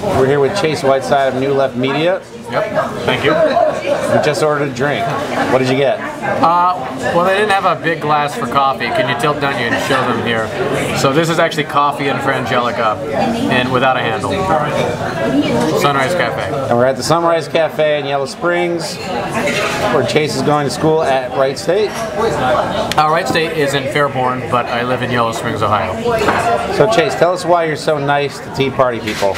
We're here with Chase Whiteside of New Left Media. Yep, thank you. We just ordered a drink. What did you get? Well, they didn't have a big glass for coffee. Can you tilt down and show them here? So this is actually coffee and Frangelica, and without a handle. Sunrise Cafe. And we're at the Sunrise Cafe in Yellow Springs, where Chase is going to school at Wright State. Wright State is in Fairborn, but I live in Yellow Springs, Ohio. So Chase, tell us why you're so nice to Tea Party people.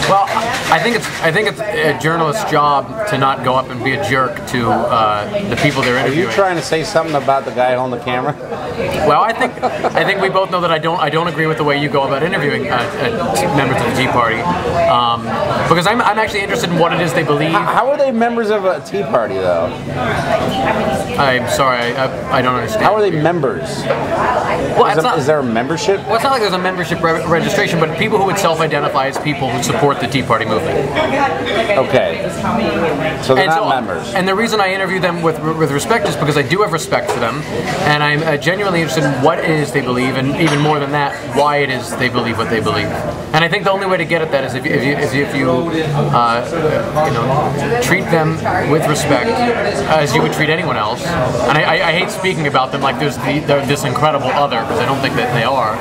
Well, I think it's a journalist's job to not go up and be a jerk to the people they're interviewing. Are you trying to say something about the guy holding the camera? Well, I think we both know that I don't agree with the way you go about interviewing members of the Tea Party, because I'm actually interested in what it is they believe. How are they members of a Tea Party, though? I'm sorry, I don't understand. How are they members? Well, is there a membership? Well, it's not like there's a membership registration, but people who would self-identify as people who support the Tea Party movement. Okay, so they're not members. And the reason I interview them with respect is because I do have respect for them, and I'm genuinely interested in what it is they believe, and even more than that, why it is they believe what they believe. And I think the only way to get at that is if you treat them with respect as you would treat anyone else. And I hate speaking about them like they're this incredible other, because I don't think that they are.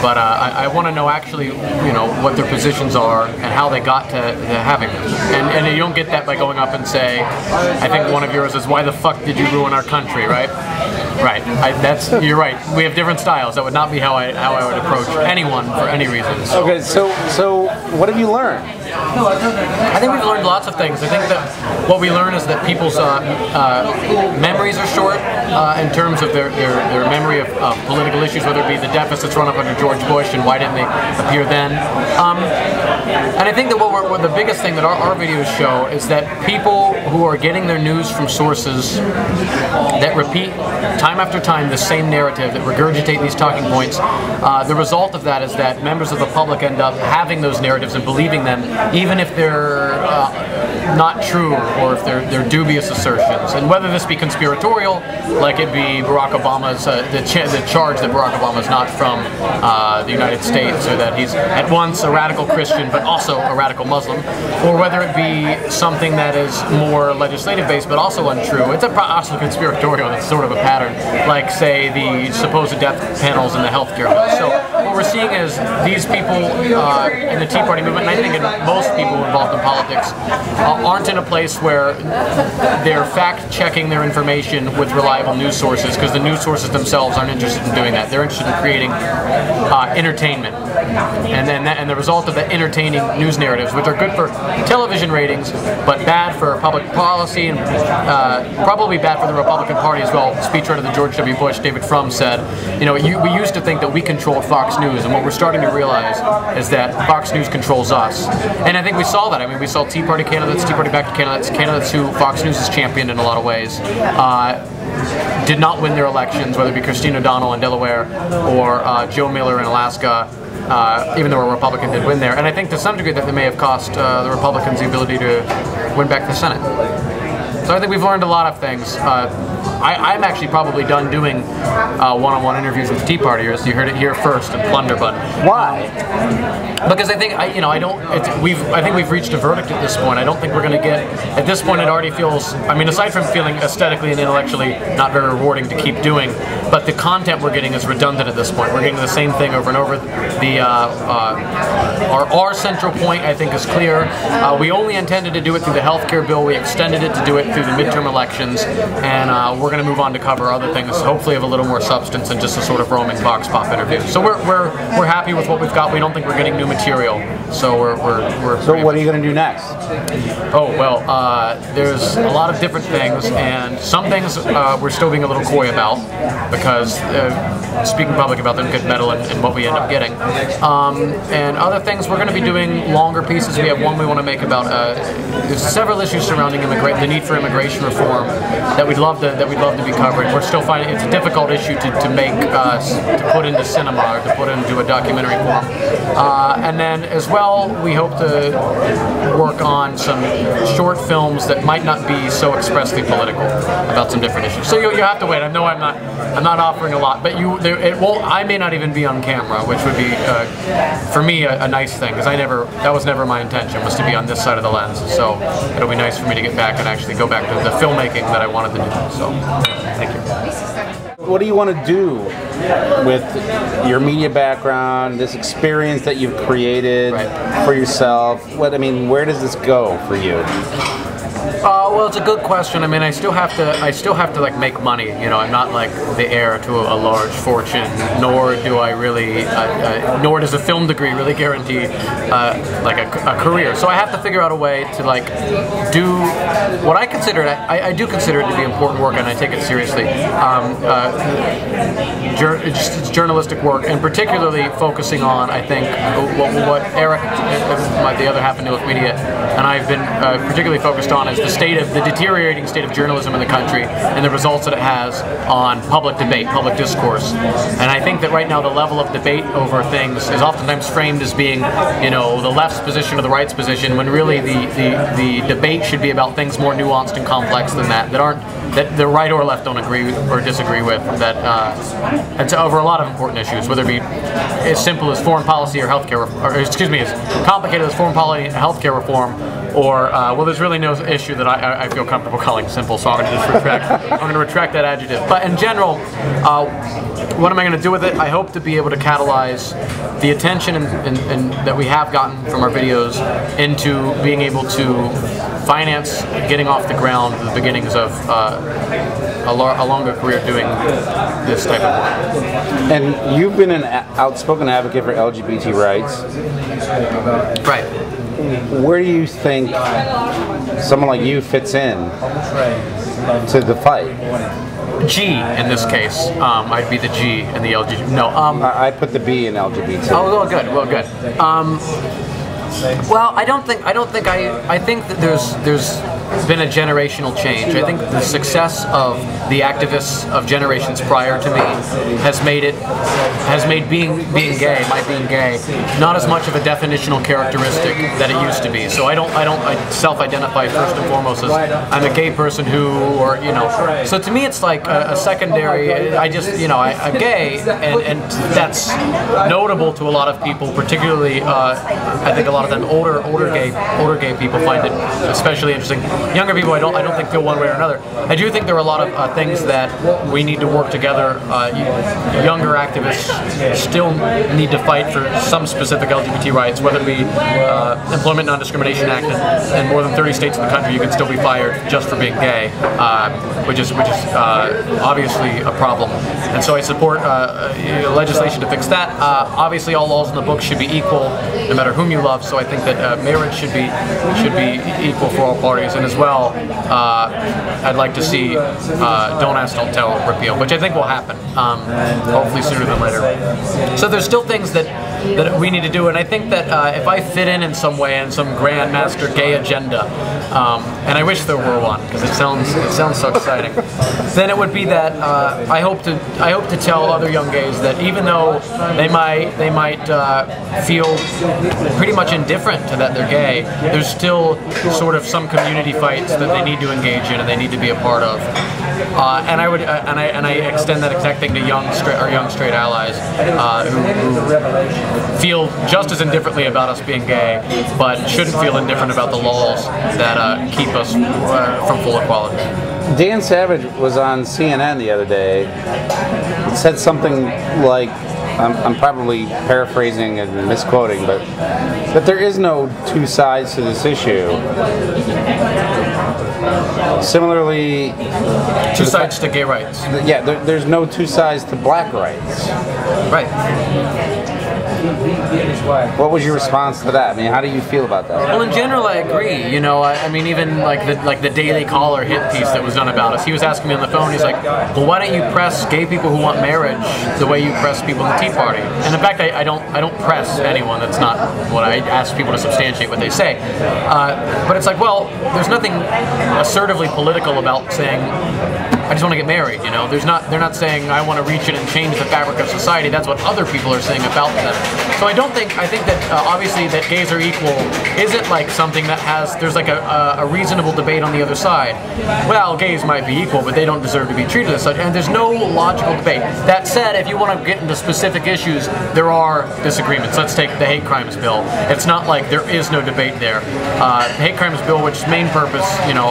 But I want to know actually, what their positions are and how they got to having them. And you don't get that by going up and say, I think one of yours is, why the fuck did you ruin our country, right? Right. You're right. We have different styles. That would not be how I would approach anyone for any reason. Okay, so what have you learned? I think we've learned lots of things. I think that what we learn is that people's memories are short in terms of their memory of political issues, whether it be the deficits run up under George Bush and why didn't they appear then. And I think that what the biggest thing that our videos show is that people who are getting their news from sources that repeat time after time the same narrative, that regurgitate these talking points, the result of that is that members of the public end up having those narratives and believing them, even if they're not true or if they're dubious assertions. And whether this be conspiratorial, like it be Barack Obama's, the charge that Barack Obama is not from the United States, or that he's at once a radical Christian but also a radical Muslim, or whether it be something that is more legislative based but also untrue. It's also conspiratorial. It's sort of a pattern, like say the supposed death panels in the healthcare bill. So what we're seeing is these people in the Tea Party movement, and I think in most people involved in politics, aren't in a place where they're fact-checking their information with reliable news sources, because the news sources themselves aren't interested in doing that. They're interested in creating entertainment, and the result of the entertaining news narratives, which are good for television ratings, but bad for public policy, and probably bad for the Republican Party as well. Speechwriter to George W. Bush, David Frum, said, we used to think that we controlled Fox News, and what we're starting to realize is that Fox News controls us. And I think we saw that. I mean, we saw Tea Party candidates, Tea Party backed candidates who Fox News has championed in a lot of ways, did not win their elections, whether it be Christine O'Donnell in Delaware or Joe Miller in Alaska, even though a Republican did win there. And I think to some degree that they may have cost the Republicans the ability to win back the Senate. So I think we've learned a lot of things. I'm actually probably done doing one-on-one interviews with Tea Partiers. You heard it here first in Plunderbun. Why? Because I think I think we've reached a verdict at this point. I don't think we're going to get. At this point, it already feels. I mean, aside from feeling aesthetically and intellectually not very rewarding to keep doing, but the content we're getting is redundant at this point. We're getting the same thing over and over. Our central point, I think, is clear. We only intended to do it through the healthcare bill. We extended it to do it through the midterm elections, and we're going to move on to cover other things, hopefully of a little more substance than just a sort of roaming vox pop interview. So we're happy with what we've got. We don't think we're getting new material. So we're So what are you going to do next? Oh well, there's a lot of different things, and some things we're still being a little coy about, because speaking public about them could meddle in what we end up getting. And other things, we're going to be doing longer pieces. We have one we want to make about there's several issues surrounding the need for immigration reform that we'd love to be covered. We're still finding it's a difficult issue to make to put into cinema or to put into a documentary form. And then as well, we hope to work on some short films that might not be so expressly political about some different issues. So you have to wait. I know I'm not offering a lot, but you I may not even be on camera, which would be for me a nice thing, because that was never my intention, was to be on this side of the lens. So it'll be nice for me to get back and actually go back to the filmmaking that I wanted to do. So thank you. What do you want to do with your media background, this experience that you've created for yourself? Where does this go for you? Well, it's a good question. I mean, I still have to like make money. You know, I'm not like the heir to a large fortune, nor does a film degree really guarantee like a career. So I have to figure out a way to like do what I consider it. I do consider it to be important work, and I take it seriously. It's journalistic work, and particularly focusing on, I think, what Eric, the other half of New Look Media, and I've been particularly focused on is the deteriorating state of journalism in the country and the results that it has on public debate, public discourse. And I think that right now the level of debate over things is oftentimes framed as being, you know, the left's position or the right's position, when really the debate should be about things more nuanced and complex than that that the right or left don't agree or disagree with, and so over a lot of important issues, whether it be as simple as foreign policy or healthcare, as complicated as foreign policy and healthcare reform, or well, there's really no issue that I feel comfortable calling simple, so I'm going to just retract that adjective. But in general, what am I going to do with it? I hope to be able to catalyze the attention and that we have gotten from our videos into being able to finance getting off the ground the beginnings of a longer career doing this type of work. And you've been an outspoken advocate for LGBT rights. Right. Where do you think someone like you fits in to the fight? G in this case. I'd be the G in the LGBT. No. I put the B in LGBT. Oh, well, good. Well, good. Well, I think that there's been a generational change. I think the success of the activists of generations prior to me has made being gay, my being gay, not as much of a definitional characteristic that it used to be. So I self-identify first and foremost as I'm a gay person who, or you know. So to me, it's like a secondary. I'm gay, and that's notable to a lot of people, particularly I think a lot of them older gay people find it especially interesting. Younger people, I don't think feel one way or another. I do think there are a lot of things that we need to work together. Younger activists still need to fight for some specific LGBT rights, whether it be Employment Non-Discrimination Act. In more than 30 states in the country, you can still be fired just for being gay, which is obviously a problem. And so I support legislation to fix that. Obviously, all laws in the book should be equal, no matter whom you love. So I think that marriage should be equal for all parties. And as well, I'd like to see Don't Ask, Don't Tell repeal, which I think will happen, hopefully sooner than later. So there's still things that we need to do, and I think that if I fit in some way in some grandmaster gay agenda, and I wish there were one because it sounds so exciting, then it would be that I hope to tell other young gays that even though they might feel pretty much indifferent to that they're gay, there's still sort of some community fights that they need to engage in and they need to be a part of. And I extend that exact thing to young straight allies who feel just as indifferently about us being gay, but shouldn't feel indifferent about the laws that keep us from full equality. Dan Savage was on CNN the other day. It said something like, I'm probably paraphrasing and misquoting, but that there is no two sides to this issue. Similarly, two sides to gay rights. Yeah, there's no two sides to black rights. Right. What was your response to that? I mean, how do you feel about that? Well, in general, I agree. You know, I mean, even like the Daily Caller hit piece that was done about us. He was asking me on the phone. He's like, "Well, why don't you press gay people who want marriage the way you press people in the Tea Party?" And in fact, I don't press anyone. That's not what I ask people to substantiate what they say. But it's like, well, there's nothing assertively political about saying I just want to get married. You know, they're not saying I want to reach in and change the fabric of society. That's what other people are saying about them. So I think that obviously that gays are equal isn't like something that there's like a reasonable debate on the other side. Well, gays might be equal, but they don't deserve to be treated as such, and there's no logical debate. That said, if you want to get into specific issues, there are disagreements. Let's take the hate crimes bill. It's not like there is no debate there. The hate crimes bill, which its main purpose, you know,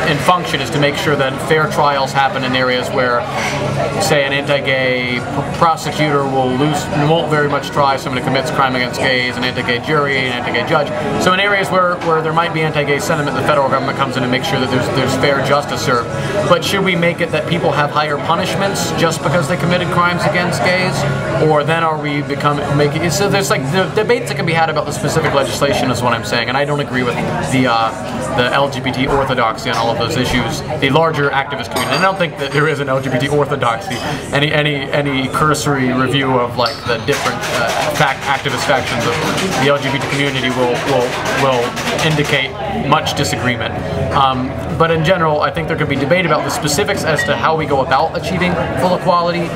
and function is to make sure that fair trials happen in areas where, say, an anti-gay prosecutor won't very much try someone who commits crime against gays, an anti-gay jury, an anti-gay judge. So in areas where there might be anti-gay sentiment, the federal government comes in and makes sure that there's fair justice served. But should we make it that people have higher punishments just because they committed crimes against gays, or then are we making it? So there's like the debates that can be had about the specific legislation is what I'm saying, and I don't agree with the LGBT orthodoxy on all of those issues, the larger activist community. And I don't think that there is an LGBT orthodoxy. Any cursory review of like the different activist factions of the LGBT community will indicate much disagreement. But in general, I think there could be debate about the specifics as to how we go about achieving full equality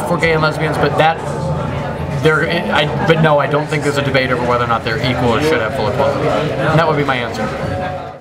for gay and lesbians. But no, I don't think there's a debate over whether or not they're equal or should have full equality. And that would be my answer.